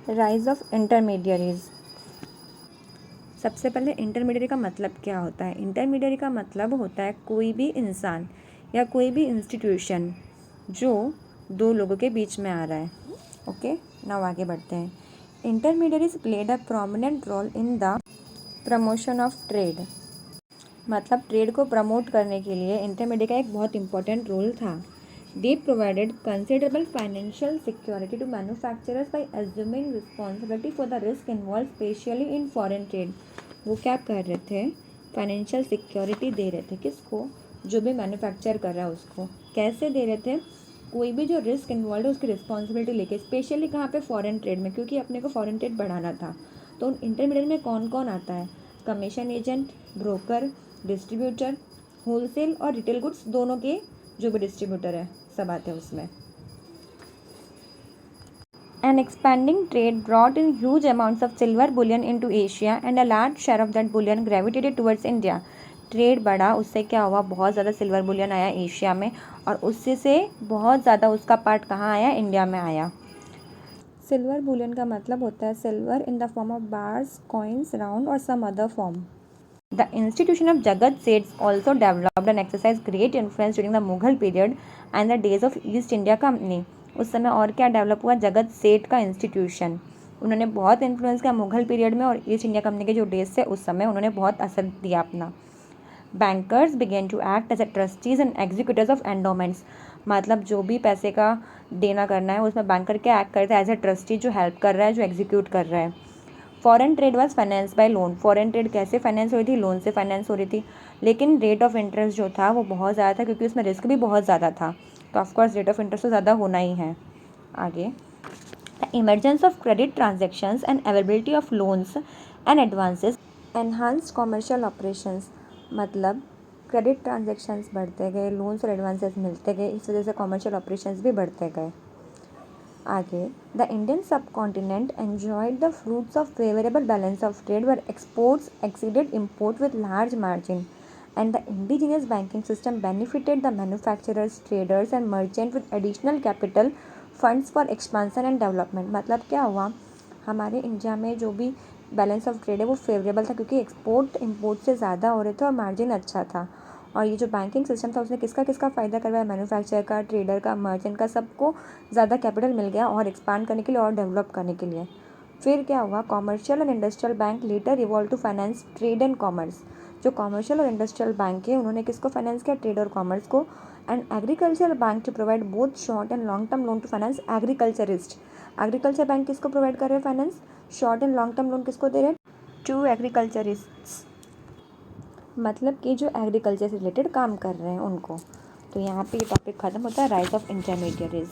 Rise of intermediaries. सबसे पहले intermediary का मतलब क्या होता है। इंटरमीडियरी का मतलब होता है कोई भी इंसान या कोई भी इंस्टीट्यूशन जो दो लोगों के बीच में आ रहा है। ओके, नाउ आगे बढ़ते हैं। Intermediaries played a prominent role in the promotion of trade. मतलब ट्रेड को प्रमोट करने के लिए इंटरमीडियरी का एक बहुत इंपॉर्टेंट रोल था। They provided considerable financial security to manufacturers by assuming responsibility for the risk involved, especially in foreign trade. वो क्या कर रहे थे, फाइनेंशियल सिक्योरिटी दे रहे थे किसको, जो भी मैन्युफैक्चर कर रहा है उसको। कैसे दे रहे थे, कोई भी जो रिस्क इन्वॉल्व है उसकी रिस्पॉन्सिबिलिटी लेके, स्पेशली कहाँ पे, फॉरेन ट्रेड में, क्योंकि अपने को फॉरेन ट्रेड बढ़ाना था। तो इंटरमीडिएट में कौन कौन आता है, commission agent, broker, distributor, wholesale और रिटेल गुड्स दोनों के जो भी डिस्ट्रीब्यूटर है सब आते हैं उसमें। An expanding trade brought in huge amounts of silver bullion into Asia and a large share of that bullion gravitated towards India. Trade बढ़ा, उससे क्या हुआ, बहुत ज़्यादा सिल्वर बुलियन आया एशिया में और उससे से बहुत ज़्यादा उसका पार्ट कहाँ आया, इंडिया में आया। सिल्वर बुलियन का मतलब होता है silver in the form of bars, coins, round और some other form. The institution of Jagat Seths also developed and exercised great influence during the Mughal period and the days of East India Company. उस समय और क्या develop हुआ, जगत सेठ का institution, उन्होंने बहुत इन्फ्लुएंस किया मुगल पीरियड में और ईस्ट इंडिया कंपनी के जो डेज थे उस समय उन्होंने बहुत असर दिया अपना। Bankers began to act as a trustees and executives of endowments. मतलब जो भी पैसे का देना करना है उसमें बैंकर क्या एक्ट करते हैं, एज ए ट्रस्टी, जो हेल्प कर रहा है, जो एग्जीक्यूट कर रहा है। Foreign trade was finance by loan. Foreign trade कैसे फाइनेंस हो रही थी, लोन से फाइनेंस हो रही थी, लेकिन रेट ऑफ इंटरेस्ट जो था वो बहुत ज़्यादा था क्योंकि उसमें रिस्क भी बहुत ज़्यादा था, तो ऑफकोर्स रेट ऑफ इंटरेस्ट तो ज़्यादा होना ही है। आगे, the emergence of credit transactions and availability of loans and advances enhanced commercial operations. मतलब क्रेडिट ट्रांजेक्शन्स बढ़ते गए, लोन्स और एडवांसेस मिलते गए, इस वजह से कॉमर्शियल ऑपरेशंस भी बढ़ते गए। आगे, the Indian subcontinent enjoyed the fruits of favourable balance of trade where exports exceeded import with large margin and the indigenous banking system benefited the manufacturers, traders and merchants with additional capital funds for expansion and development। मतलब क्या हुआ, हमारे India में जो भी balance of trade है वो favourable था क्योंकि एक्सपोर्ट इम्पोर्ट से ज़्यादा हो रहे थे और मार्जिन अच्छा था। और ये जो बैंकिंग सिस्टम था उसने किसका किसका फ़ायदा करवाया, मैन्युफैक्चरर का, ट्रेडर का, मर्चेंट का, सबको ज़्यादा कैपिटल मिल गया और एक्सपांड करने के लिए और डेवलप करने के लिए। फिर क्या हुआ, commercial and industrial bank later evolve to finance trade and commerce. जो कॉमर्शियल और इंडस्ट्रियल बैंक है उन्होंने किसको फाइनेंस किया, ट्रेड और कॉमर्स को। And agriculture bank to provide both short and long term loan to finance agriculturist. Agriculture bank किसको provide कर रहे हैं finance, short and long term loan किसको दे रहे हैं, टू एग्रीकल्चरिस्ट्स, मतलब कि जो एग्रीकल्चर से रिलेटेड काम कर रहे हैं उनको। तो यहाँ पे ये टॉपिक ख़त्म होता है, राइज ऑफ इंटरमीडियरीज।